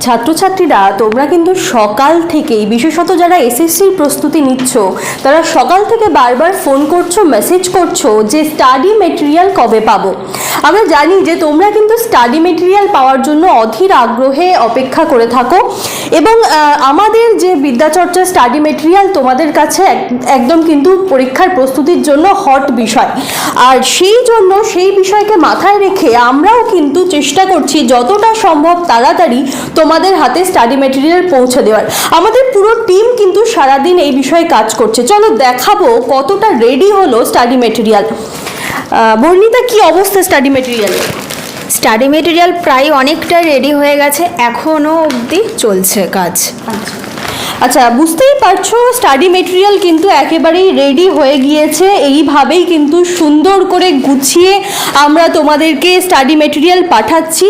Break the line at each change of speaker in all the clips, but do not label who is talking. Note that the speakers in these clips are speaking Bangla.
ছাত্রছাত্রীরা তোমরা কিন্তু সকাল থেকেই, বিশেষত যারা এসএসসির প্রস্তুতি নিচ্ছ, তারা সকাল থেকে বারবার ফোন করছো, মেসেজ করছো যে স্টাডি মেটেরিয়াল কবে পাবো। আমরা জানি যে তোমরা কিন্তু স্টাডি মেটেরিয়াল পাওয়ার জন্য অধীর আগ্রহে অপেক্ষা করে থাকো এবং আমাদের যে বিদ্যাচর্চা স্টাডি মেটেরিয়াল তোমাদের কাছে একদম কিন্তু পরীক্ষার প্রস্তুতির জন্য হট বিষয়। আর সেই জন্য সেই বিষয়কে মাথায় রেখে আমরাও কিন্তু চেষ্টা করছি যতটা সম্ভব তাড়াতাড়ি তোমাদের হাতে স্টাডি মেটেরিয়াল পৌঁছে দেওয়ার। আমাদের পুরো টিম কিন্তু সারাদিন এই বিষয়ে কাজ করছে। চলো দেখাবো কতটা রেডি হলো স্টাডি মেটেরিয়াল। বর্ণিতা, কি অবস্থা স্টাডি মেটেরিয়াল?
স্টাডি মেটেরিয়াল প্রায় অনেকটা রেডি হয়ে গেছে, এখনও অবধি চলছে কাজ।
আচ্ছা, বুঝতেই পারছো স্টাডি মেটেরিয়াল কিন্তু একেবারেই রেডি হয়ে গিয়েছে। এইভাবেই কিন্তু সুন্দর করে গুছিয়ে আমরা তোমাদেরকে স্টাডি মেটেরিয়াল পাঠাচ্ছি।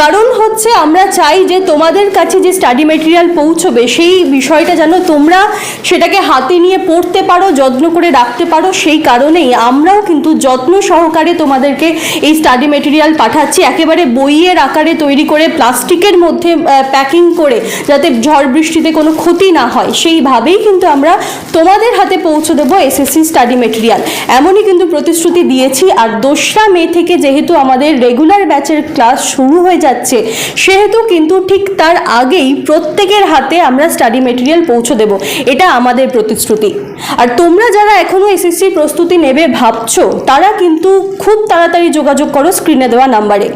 কারণ হচ্ছে আমরা চাই যে তোমাদের কাছে যে স্টাডি মেটেরিয়াল পৌঁছবে সেই বিষয়টা যেন তোমরা সেটাকে হাতে নিয়ে পড়তে পারো, যত্ন করে রাখতে পারো। সেই কারণেই আমরাও কিন্তু যত্ন সহকারে তোমাদেরকে এই স্টাডি মেটেরিয়াল পাঠাচ্ছি, একেবারে বইয়ের আকারে তৈরি করে প্লাস্টিকের মধ্যে প্যাকিং করে, যাতে ঝড় বৃষ্টিতে কোনো ক্ষতি না হয় সেইভাবেই কিন্তু আমরা তোমাদের হাতে পৌঁছে দেবো এসএসসি স্টাডি মেটেরিয়াল। এমনই কিন্তু প্রতিশ্রুতি দিয়েছি। আর 2রা মে থেকে যেহেতু আমাদের রেগুলার ব্যাচের ক্লাস শুরু হয়ে যাচ্ছে, সেহেতু কিন্তু ঠিক তার আগেই প্রত্যেকের হাতে আমরা স্টাডি মেটেরিয়াল পৌঁছে দেব, এটা আমাদের প্রতিশ্রুতি। আর তোমরা যারা এখনো এসএসসি প্রস্তুতি নেবে ভাবছো, তারা কিন্তু খুব তাড়াতাড়ি যোগাযোগ করো স্ক্রিনে দেওয়া নাম্বারে।